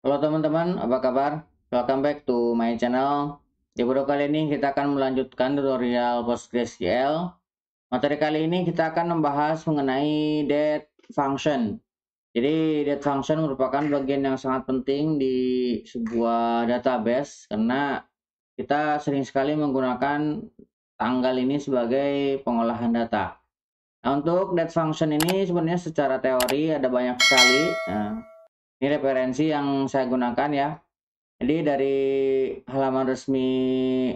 Halo teman-teman, apa kabar? Welcome back to my channel. Di video kali ini kita akan melanjutkan tutorial PostgreSQL. Materi kali ini kita akan membahas mengenai date function. Jadi date function merupakan bagian yang sangat penting di sebuah database karena kita sering sekali menggunakan tanggal ini sebagai pengolahan data. Nah, untuk date function ini sebenarnya secara teori ada banyak sekali. Nah, ini referensi yang saya gunakan ya. Jadi dari halaman resmi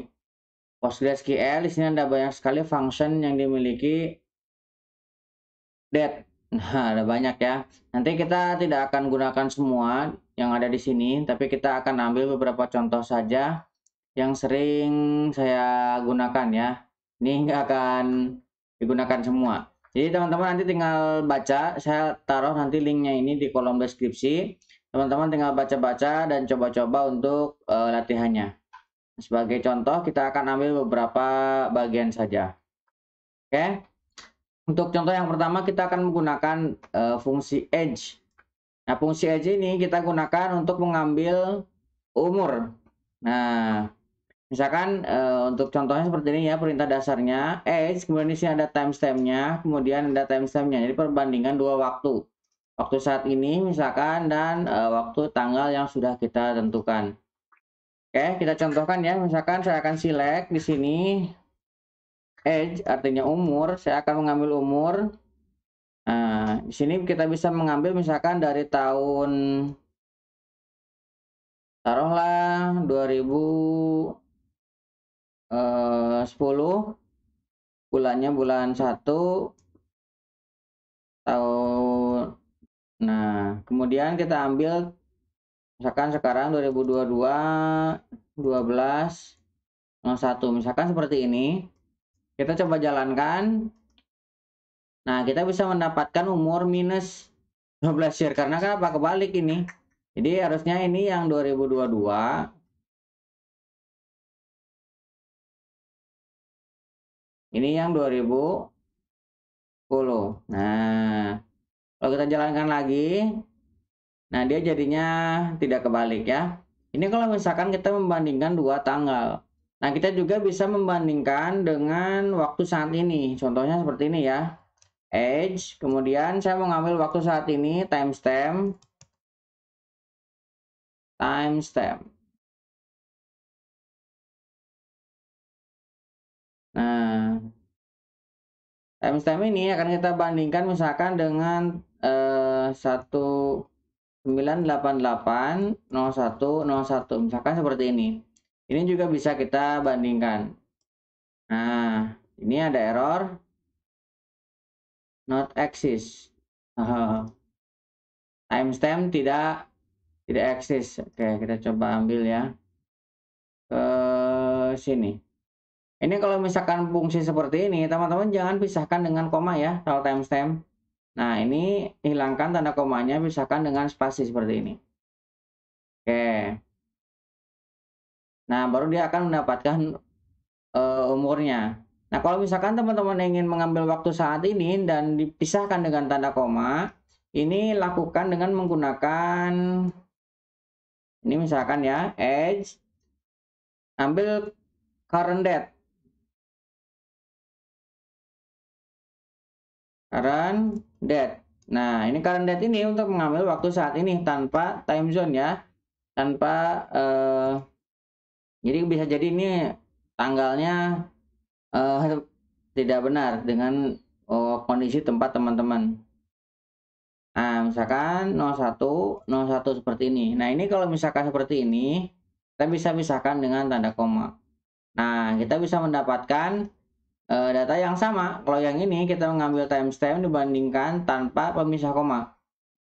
PostgreSQL di sini ada banyak sekali function yang dimiliki date. Nah, ada banyak ya. Nanti kita tidak akan gunakan semua yang ada di sini, tapi kita akan ambil beberapa contoh saja yang sering saya gunakan ya. Ini nggak akan digunakan semua. Jadi teman-teman nanti tinggal baca, saya taruh nanti linknya ini di kolom deskripsi. Teman-teman tinggal baca-baca dan coba-coba untuk latihannya. Sebagai contoh, kita akan ambil beberapa bagian saja. Oke, untuk contoh yang pertama kita akan menggunakan fungsi age. Nah, fungsi age ini kita gunakan untuk mengambil umur. Nah, misalkan untuk contohnya seperti ini ya, perintah dasarnya age, kemudian di sini ada timestamp-nya, kemudian ada timestamp-nya. Jadi perbandingan dua waktu. Waktu saat ini misalkan dan waktu tanggal yang sudah kita tentukan. Oke, kita contohkan ya. Misalkan saya akan select di sini age artinya umur, saya akan mengambil umur. Nah, di sini kita bisa mengambil misalkan dari tahun taruhlah 2010, bulannya bulan 1 tahun. Nah, kemudian kita ambil misalkan sekarang 2022 12 01 misalkan seperti ini. Kita coba jalankan. Nah, kita bisa mendapatkan umur minus 12 year karena kenapa kebalik ini. Jadi harusnya ini yang 2022, ini yang 2010. Nah, kalau kita jalankan lagi, nah dia jadinya tidak kebalik ya. Ini kalau misalkan kita membandingkan dua tanggal. Nah, kita juga bisa membandingkan dengan waktu saat ini. Contohnya seperti ini ya. Age, kemudian saya mau ngambil waktu saat ini, timestamp. Nah, timestamp ini akan kita bandingkan misalkan dengan 1988 01 01 misalkan seperti ini. Ini juga bisa kita bandingkan. Nah, ini ada error not exist. Timestamp tidak eksis. Oke, kita coba ambil ya ke sini. Ini kalau misalkan fungsi seperti ini, teman-teman jangan pisahkan dengan koma ya, kalau timestamp. Nah, ini hilangkan tanda komanya, pisahkan dengan spasi seperti ini. Oke. Nah, baru dia akan mendapatkan umurnya. Nah, kalau misalkan teman-teman ingin mengambil waktu saat ini dan dipisahkan dengan tanda koma, ini lakukan dengan menggunakan ini misalkan ya, age, ambil current date. Current date. Nah, ini current date ini untuk mengambil waktu saat ini tanpa time zone ya. Tanpa jadi bisa jadi ini tanggalnya tidak benar dengan kondisi tempat teman-teman. Nah, misalkan 01 seperti ini. Nah, ini kalau misalkan seperti ini, kita bisa pisahkan dengan tanda koma. Nah, kita bisa mendapatkan data yang sama. Kalau yang ini kita mengambil timestamp dibandingkan tanpa pemisah koma.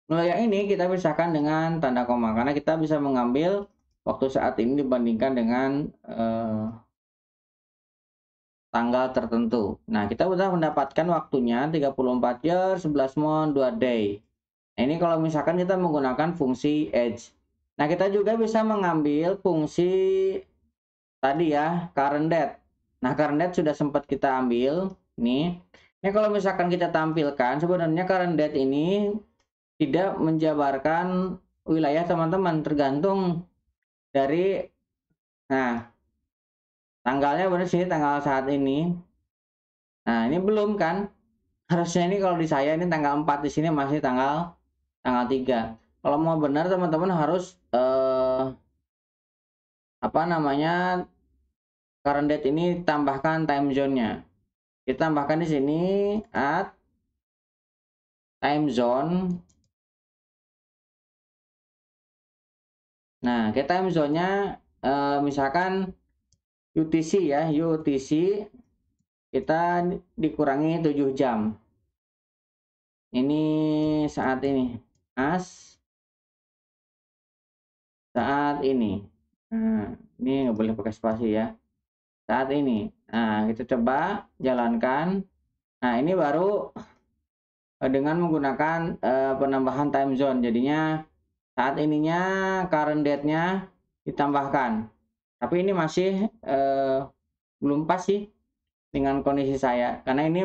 Kalau yang ini kita pisahkan dengan tanda koma karena kita bisa mengambil waktu saat ini dibandingkan dengan tanggal tertentu. Nah, kita sudah mendapatkan waktunya 34 year, 11 month, 2 day. Nah, ini kalau misalkan kita menggunakan fungsi age. Nah, kita juga bisa mengambil fungsi tadi ya, current date. Nah, current date sudah sempat kita ambil. Ini kalau misalkan kita tampilkan, sebenarnya current date ini tidak menjabarkan wilayah teman-teman, tergantung dari, nah tanggalnya benar sih tanggal saat ini. Nah ini belum kan, harusnya ini kalau di saya ini tanggal 4, di sini masih tanggal 3. Kalau mau benar teman-teman harus apa namanya, current date ini tambahkan time zone-nya. Kita tambahkan di sini at time zone. Nah, kita time zone-nya misalkan UTC ya, UTC kita dikurangi 7 jam. Ini saat ini. Saat ini. Nah, ini nggak boleh pakai spasi ya. Saat ini. Nah, kita coba jalankan. Nah, ini baru dengan menggunakan penambahan time zone. Jadinya saat ininya current date-nya ditambahkan. Tapi ini masih belum pas sih dengan kondisi saya. Karena ini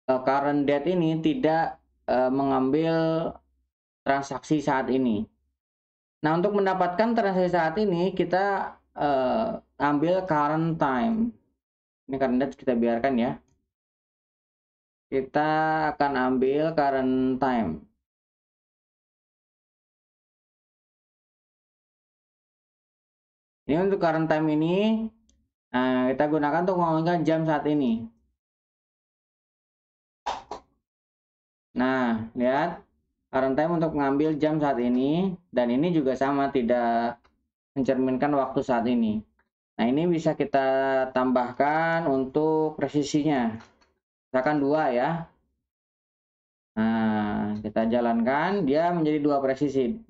current date ini tidak mengambil transaksi saat ini. Nah, untuk mendapatkan transaksi saat ini kita ambil current time. Ini current date kita biarkan ya. Kita akan ambil current time. Ini untuk current time ini kita gunakan untuk menggunakan jam saat ini. Nah, lihat current time untuk mengambil jam saat ini, dan ini juga sama, tidak mencerminkan waktu saat ini. Nah, ini bisa kita tambahkan untuk presisinya. Misalkan 2 ya. Nah, kita jalankan, dia menjadi 2 presisi.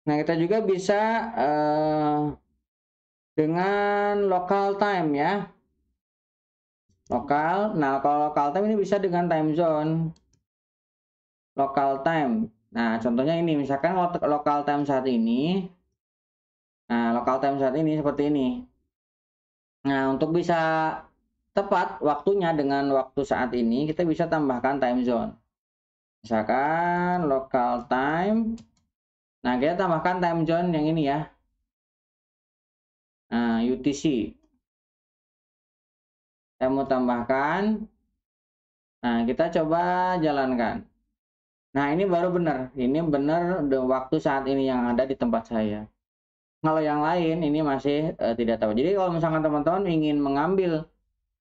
Nah, kita juga bisa dengan local time ya. Lokal. Nah, kalau local time ini bisa dengan time zone. Local time. Nah, contohnya ini, misalkan local time saat ini. Nah, local time saat ini seperti ini. Nah, untuk bisa tepat waktunya dengan waktu saat ini, kita bisa tambahkan time zone. Misalkan local time. Nah, kita tambahkan time zone yang ini ya. Nah, UTC. Saya mau tambahkan. Nah, kita coba jalankan. Nah, ini baru benar. Ini benar waktu saat ini yang ada di tempat saya. Kalau yang lain ini masih tidak tahu. Jadi kalau misalkan teman-teman ingin mengambil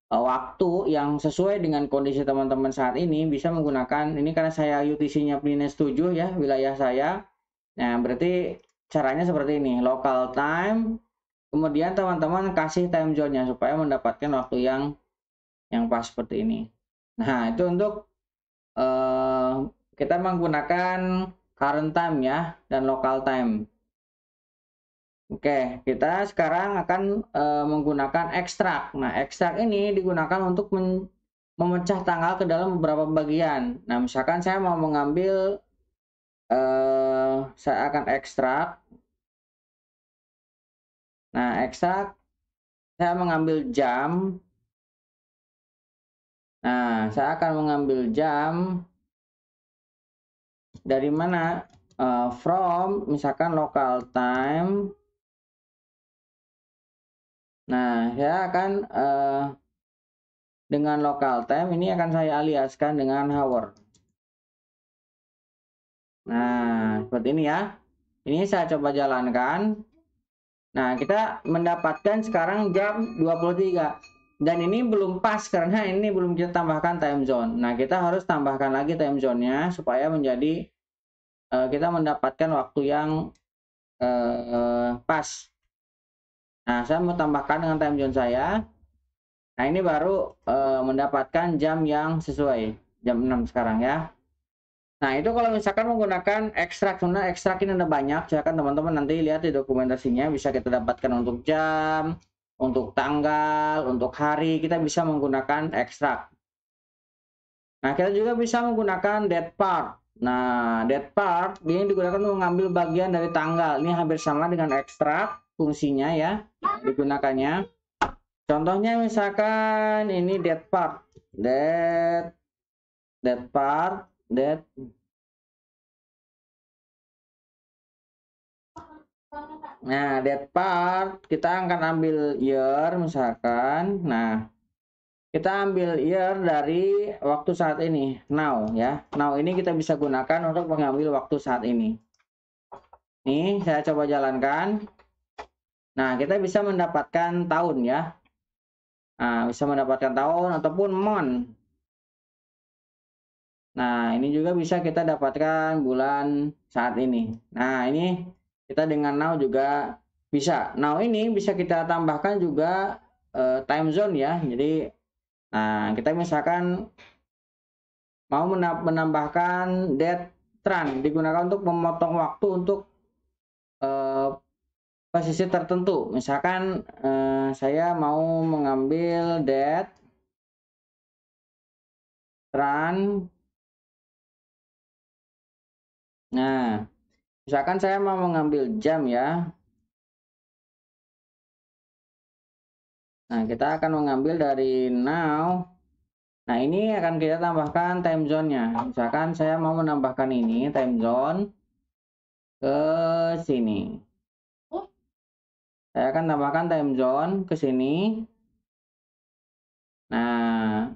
waktu yang sesuai dengan kondisi teman-teman saat ini, bisa menggunakan ini, karena saya UTC-nya minus 7 ya, wilayah saya. Nah, berarti caranya seperti ini, local time, kemudian teman-teman kasih time zone-nya supaya mendapatkan waktu yang pas seperti ini. Nah, itu untuk kita menggunakan current time ya, dan local time. Oke, kita sekarang akan menggunakan ekstrak. Nah, ekstrak ini digunakan untuk memecah tanggal ke dalam beberapa bagian. Nah, misalkan saya mau mengambil, saya akan ekstrak. Nah, ekstrak, saya mengambil jam. Nah, saya akan mengambil jam dari mana? From, misalkan local time. Nah, saya akan dengan local time ini akan saya aliaskan dengan hour. Nah, seperti ini ya. Ini saya coba jalankan. Nah, kita mendapatkan sekarang jam 23. Dan ini belum pas karena ini belum kita tambahkan time zone. Nah, kita harus tambahkan lagi time zone-nya supaya menjadi kita mendapatkan waktu yang pas. Nah, saya mau tambahkan dengan time zone saya. Nah, ini baru mendapatkan jam yang sesuai. Jam 6 sekarang ya. Nah, itu kalau misalkan menggunakan ekstrak. Sebenarnya ekstrak ini ada banyak. Silakan teman-teman nanti lihat di dokumentasinya. Bisa kita dapatkan untuk jam, untuk tanggal, untuk hari. Kita bisa menggunakan ekstrak. Nah, kita juga bisa menggunakan date part. Nah, date part ini digunakan untuk mengambil bagian dari tanggal. Ini hampir sama dengan ekstrak fungsinya ya, digunakannya. Contohnya misalkan ini date part. Date part, date. Nah, date part kita akan ambil year misalkan. Nah, kita ambil year dari waktu saat ini, now ya. Now ini kita bisa gunakan untuk mengambil waktu saat ini. Nih, saya coba jalankan. Nah, kita bisa mendapatkan tahun ya. Nah, bisa mendapatkan tahun ataupun month. Nah, ini juga bisa kita dapatkan bulan saat ini. Nah, ini kita dengan now juga bisa. Now ini bisa kita tambahkan juga time zone ya. Jadi, nah kita misalkan mau menambahkan date tran digunakan untuk memotong waktu untuk posisi tertentu. Misalkan saya mau mengambil date tran. Nah, misalkan saya mau mengambil jam ya. Nah, kita akan mengambil dari now. Nah, ini akan kita tambahkan time zone-nya. Misalkan saya mau menambahkan ini time zone ke sini. Saya akan tambahkan time zone ke sini. Nah,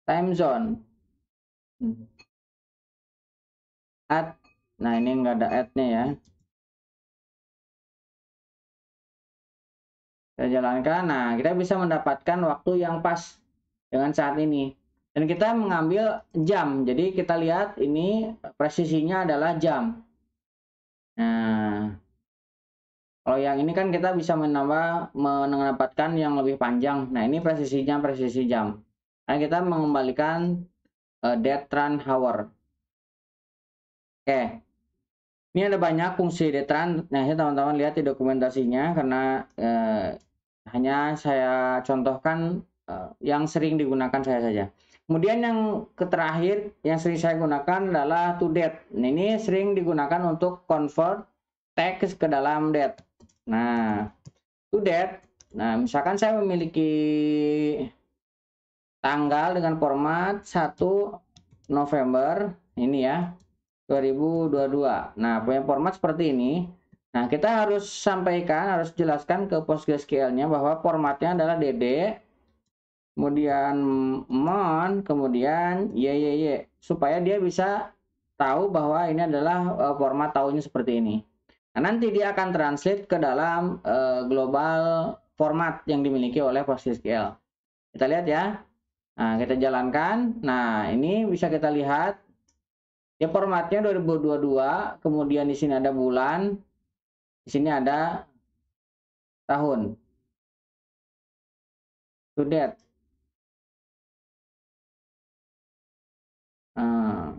time zone. Add. Nah, ini enggak ada add-nya ya. Saya jalankan. Nah, kita bisa mendapatkan waktu yang pas dengan saat ini. Dan kita mengambil jam. Jadi kita lihat ini presisinya adalah jam. Nah, kalau yang ini kan kita bisa mendapatkan yang lebih panjang. Nah, ini presisinya presisi jam. Nah, kita mengembalikan date run hour. Oke. Ini ada banyak fungsi date run. Nah, teman-teman lihat di dokumentasinya karena hanya saya contohkan yang sering digunakan saya saja. Kemudian yang terakhir yang sering saya gunakan adalah to date. Nah, ini sering digunakan untuk convert teks ke dalam date. Nah, to date. Nah, misalkan saya memiliki tanggal dengan format 1 November ini ya 2022. Nah, punya format seperti ini. Nah, kita harus sampaikan, harus jelaskan ke PostgreSQL-nya bahwa formatnya adalah DD, kemudian mon, kemudian YYY, supaya dia bisa tahu bahwa ini adalah format tahunnya seperti ini. Nah, nanti dia akan translate ke dalam global format yang dimiliki oleh PostgreSQL. Kita lihat ya. Nah, kita jalankan. Nah, ini bisa kita lihat. Ya, formatnya 2022, kemudian di sini ada bulan, di sini ada tahun. To date. Nah,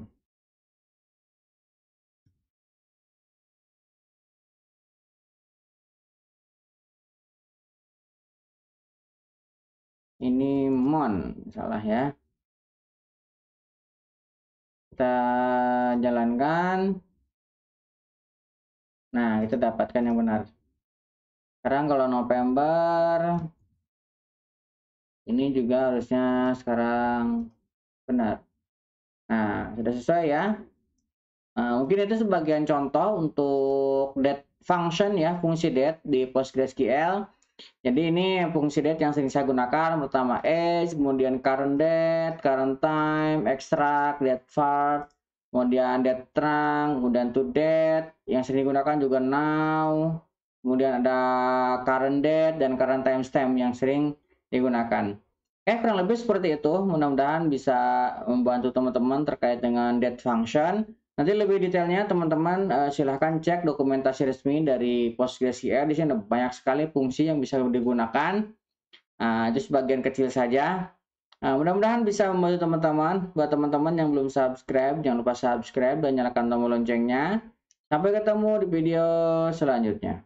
ini month, salah ya. Kita jalankan. Nah, kita dapatkan yang benar. Sekarang kalau November, ini juga harusnya sekarang benar. Nah, sudah sesuai ya. Nah, mungkin itu sebagian contoh untuk date function ya, fungsi date di PostgreSQL. Jadi ini fungsi date yang sering saya gunakan, pertama age, kemudian current date, current time, extract, date part, kemudian date trunc, kemudian to date, yang sering digunakan juga now, kemudian ada current date dan current timestamp yang sering digunakan. Kurang lebih seperti itu, mudah-mudahan bisa membantu teman-teman terkait dengan date function. Nanti lebih detailnya teman-teman silahkan cek dokumentasi resmi dari PostgreSQL. Di sini ada banyak sekali fungsi yang bisa digunakan. Itu sebagian kecil saja. Mudah-mudahan bisa membantu teman-teman. Buat teman-teman yang belum subscribe, jangan lupa subscribe dan nyalakan tombol loncengnya. Sampai ketemu di video selanjutnya.